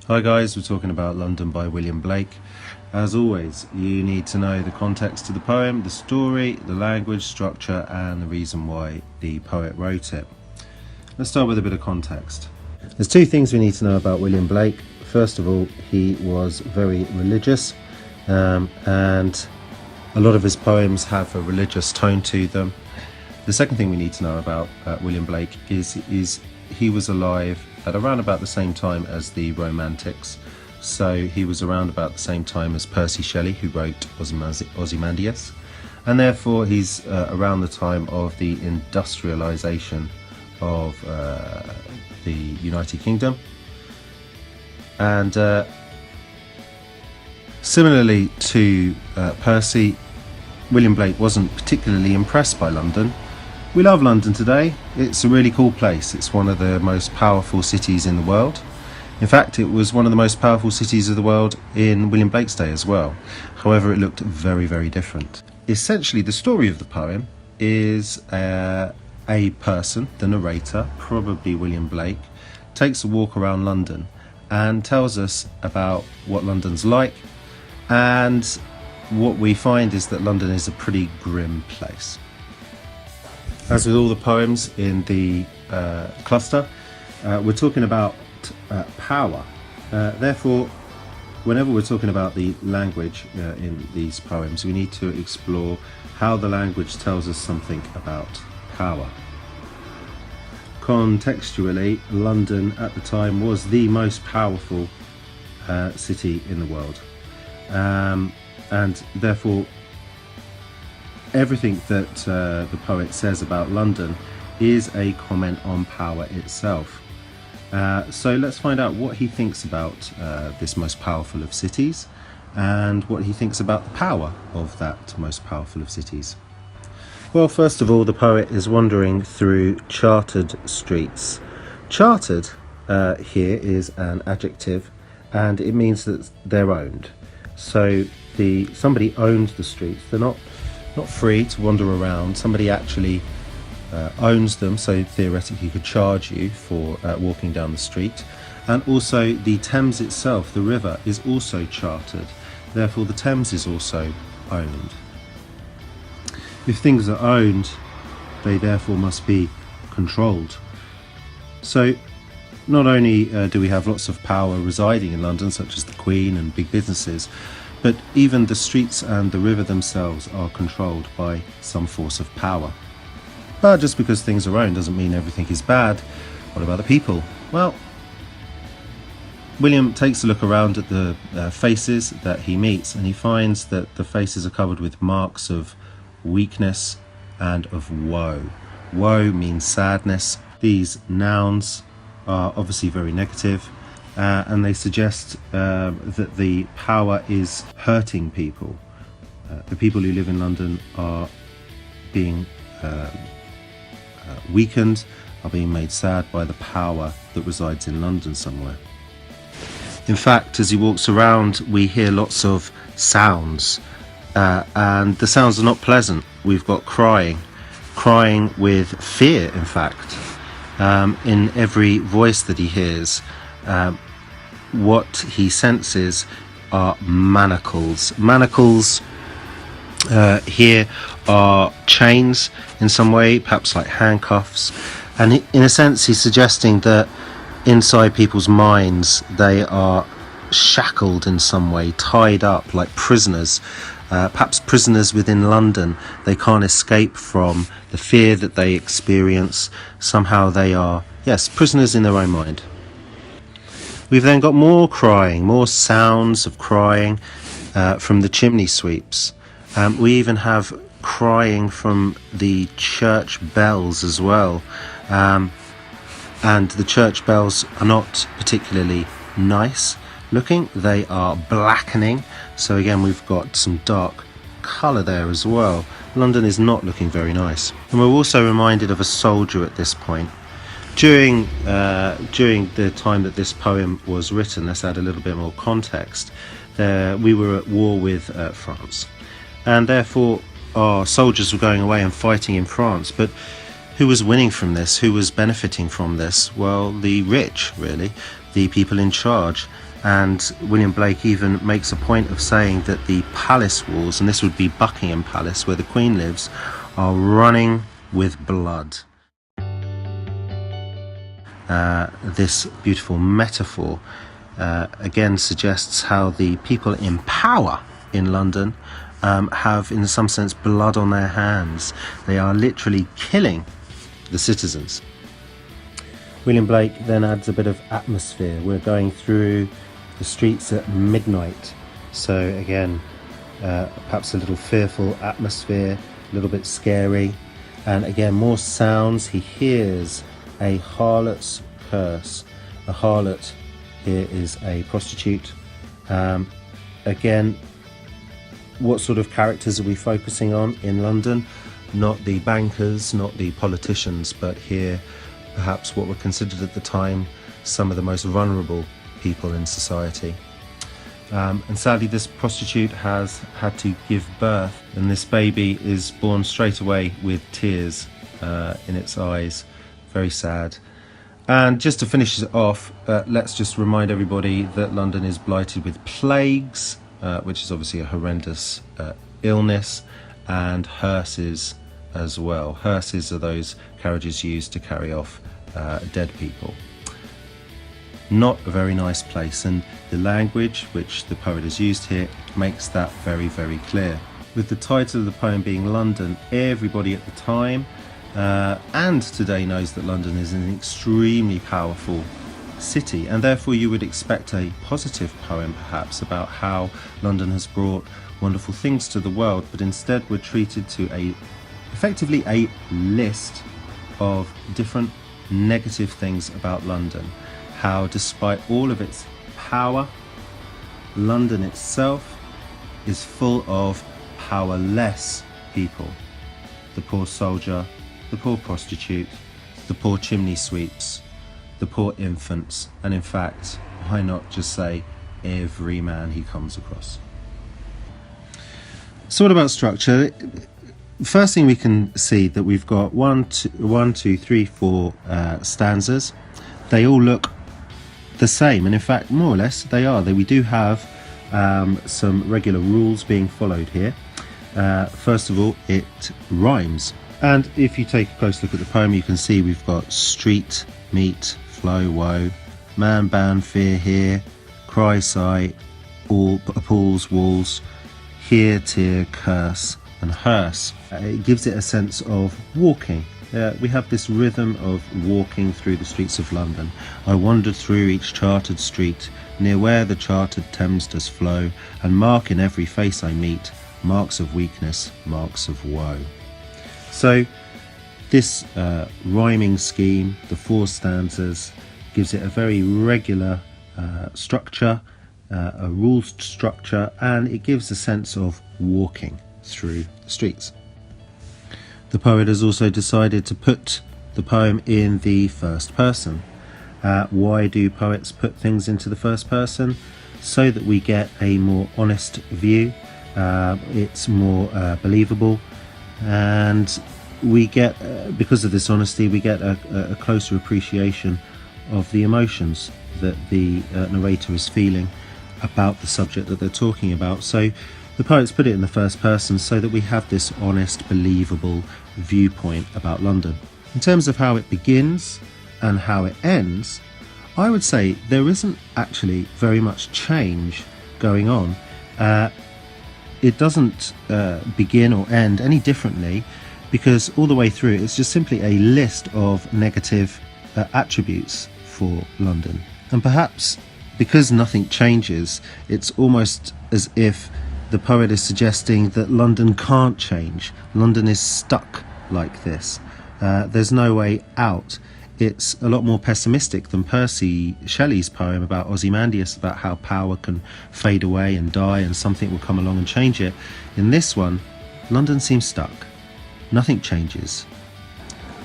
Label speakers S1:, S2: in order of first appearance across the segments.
S1: Hi guys, we're talking about London by William Blake. As always, you need to know the context of the poem, the story, the language, structure, and the reason why the poet wrote it. Let's start with a bit of context. There's two things we need to know about William Blake. First of all, he was very religious, and a lot of his poems have a religious tone to them. The second thing we need to know about William Blake is he was alive at around about the same time as the Romantics. So he was around about the same time as Percy Shelley, who wrote Ozymandias, and therefore he's around the time of the industrialization of the United Kingdom. And similarly to Percy, William Blake wasn't particularly impressed by London. We love London today. It's a really cool place. It's one of the most powerful cities in the world. In fact, it was one of the most powerful cities of the world in William Blake's day as well. However, it looked very, very different. Essentially, the story of the poem is a person, the narrator, probably William Blake, takes a walk around London and tells us about what London's like. And what we find is that London is a pretty grim place. As with all the poems in the cluster, we're talking about power. Therefore, whenever we're talking about the language in these poems, we need to explore how the language tells us something about power. Contextually, London at the time was the most powerful city in the world, and therefore everything that the poet says about London is a comment on power itself. So let's find out what he thinks about this most powerful of cities, and what he thinks about the power of that most powerful of cities. Well, first of all, the poet is wandering through chartered streets. Chartered here is an adjective, and it means that they're owned. So somebody owns the streets. They're not free to wander around. Somebody actually owns them, so theoretically could charge you for walking down the street. And also the Thames itself, the river, is also chartered. Therefore the Thames is also owned. If things are owned, they therefore must be controlled. So not only do we have lots of power residing in London, such as the Queen and big businesses, but even the streets and the river themselves are controlled by some force of power. But just because things are owned doesn't mean everything is bad. What about the people? Well, William takes a look around at the faces that he meets, and he finds that the faces are covered with marks of weakness and of woe. Woe means sadness. These nouns are obviously very negative. And they suggest that the power is hurting people. The people who live in London are being weakened, are being made sad by the power that resides in London somewhere. In fact, as he walks around, we hear lots of sounds, and the sounds are not pleasant. We've got crying with fear, in fact, in every voice that he hears. What he senses are manacles. Manacles here are chains in some way, perhaps like handcuffs. And in a sense, he's suggesting that inside people's minds, they are shackled in some way, tied up like prisoners. Perhaps prisoners within London. They can't escape from the fear that they experience. Somehow they are, yes, prisoners in their own mind. We've then got more crying, more sounds of crying from the chimney sweeps. We even have crying from the church bells as well. And the church bells are not particularly nice looking. They are blackening. So again, we've got some dark colour there as well. London is not looking very nice. And we're also reminded of a soldier at this point. During the time that this poem was written, let's add a little bit more context. We were at war with France, and therefore our soldiers were going away and fighting in France. But who was winning from this? Who was benefiting from this? Well, the rich, really, the people in charge. And William Blake even makes a point of saying that the palace walls, and this would be Buckingham Palace where the Queen lives, are running with blood. This beautiful metaphor again suggests how the people in power in London have, in some sense, blood on their hands. They are literally killing the citizens. William Blake then adds a bit of atmosphere. We're going through the streets at midnight, so again perhaps a little fearful atmosphere, a little bit scary, and again more sounds. He hears a harlot's curse. A harlot here is a prostitute. Again, what sort of characters are we focusing on in London? Not the bankers, not the politicians, but here perhaps what were considered at the time some of the most vulnerable people in society. And sadly this prostitute has had to give birth, and this baby is born straight away with tears in its eyes. Very sad. And just to finish it off, let's just remind everybody that London is blighted with plagues, which is obviously a horrendous illness, and hearses as well. Hearses are those carriages used to carry off dead people. Not a very nice place, and the language which the poet has used here makes that very, very clear. With the title of the poem being London, everybody at the time and today knows that London is an extremely powerful city, and therefore you would expect a positive poem perhaps about how London has brought wonderful things to the world, but instead we're treated to effectively a list of different negative things about London. How despite all of its power, London itself is full of powerless people. The poor soldier, the poor prostitute, the poor chimney sweeps, the poor infants, and in fact, why not just say every man he comes across. So what about structure? First thing we can see that we've got one, two, three, four stanzas. They all look the same, and in fact more or less they are. We do have some regular rules being followed here. First of all, it rhymes, and if you take a close look at the poem you can see we've got street, meet, flow, woe, man, ban, fear, here, cry, sigh, all, appalls, walls, here, tear, curse, and hearse. It gives it a sense of walking. We have this rhythm of walking through the streets of London. I wandered through each chartered street, near where the chartered Thames does flow, and mark in every face I meet, marks of weakness, marks of woe. So this rhyming scheme, the four stanzas, gives it a very regular structure, a rule structure, and it gives a sense of walking through the streets. The poet has also decided to put the poem in the first person. Why do poets put things into the first person? So that we get a more honest view, it's more believable, and we get, because of this honesty, we get a closer appreciation of the emotions that the narrator is feeling about the subject that they're talking about. So the poets put it in the first person so that we have this honest, believable viewpoint about London. In terms of how it begins and how it ends, I would say there isn't actually very much change going on. It doesn't begin or end any differently, because all the way through it's just simply a list of negative attributes for London. And perhaps because nothing changes, it's almost as if the poet is suggesting that London can't change. London is stuck like this. There's no way out. It's a lot more pessimistic than Percy Shelley's poem about Ozymandias, about how power can fade away and die and something will come along and change it. In this one, London seems stuck. Nothing changes.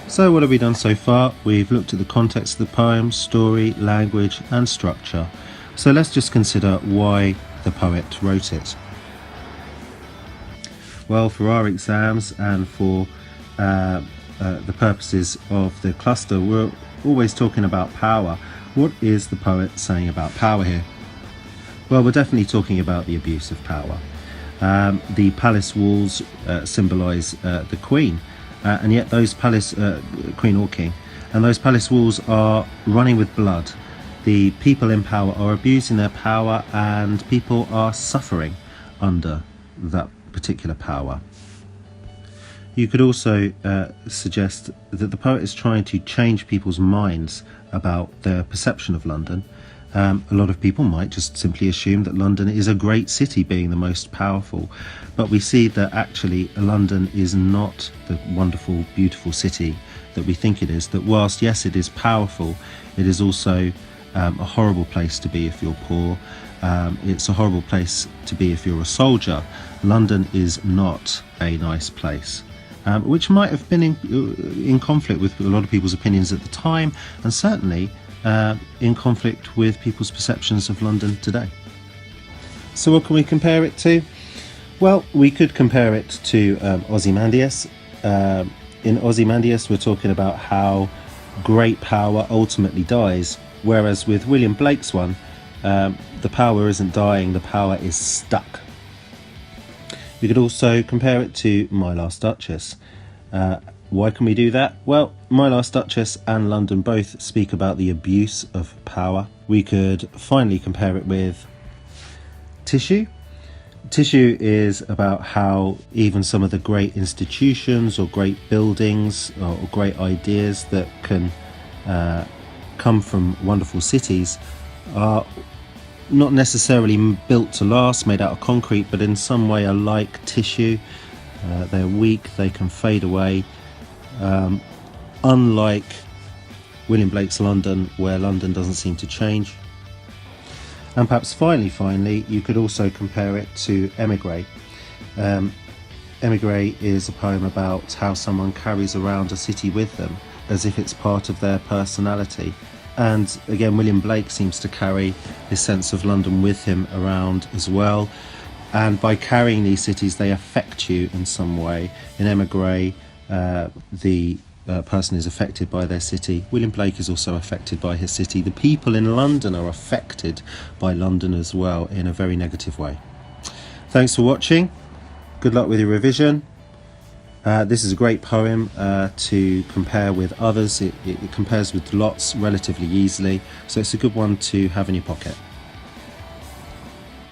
S1: So what have we done so far? We've looked at the context of the poem, story, language and structure. So let's just consider why the poet wrote it. Well, for our exams and for the purposes of the cluster, we're always talking about power. What is the poet saying about power here? Well, we're definitely talking about the abuse of power. The palace walls symbolise the Queen, and yet those palace Queen or King, and those palace walls are running with blood. The people in power are abusing their power, and people are suffering under that particular power. You could also suggest that the poet is trying to change people's minds about their perception of London. A lot of people might just simply assume that London is a great city, being the most powerful, but we see that actually London is not the wonderful, beautiful city that we think it is. That whilst yes, it is powerful, it is also a horrible place to be if you're poor. It's a horrible place to be if you're a soldier. London is not a nice place. Which might have been in conflict with a lot of people's opinions at the time, and certainly in conflict with people's perceptions of London today. So what can we compare it to? Well, we could compare it to Ozymandias. In Ozymandias, we're talking about how great power ultimately dies, whereas with William Blake's one, the power isn't dying, the power is stuck. We could also compare it to My Last Duchess. Why can we do that? Well, My Last Duchess and London both speak about the abuse of power. We could finally compare it with Tissue. Tissue is about how even some of the great institutions or great buildings or great ideas that can come from wonderful cities are not necessarily built to last, made out of concrete, but in some way are like tissue. They're weak, they can fade away, unlike William Blake's London, where London doesn't seem to change. And perhaps finally, you could also compare it to Emigre. Emigre is a poem about how someone carries around a city with them as if it's part of their personality. And again, William Blake seems to carry his sense of London with him around as well. And by carrying these cities, they affect you in some way. In Emigre, the person is affected by their city. William Blake is also affected by his city. The people in London are affected by London as well in a very negative way. Thanks for watching. Good luck with your revision. This is a great poem to compare with others. It compares with lots relatively easily, so it's a good one to have in your pocket.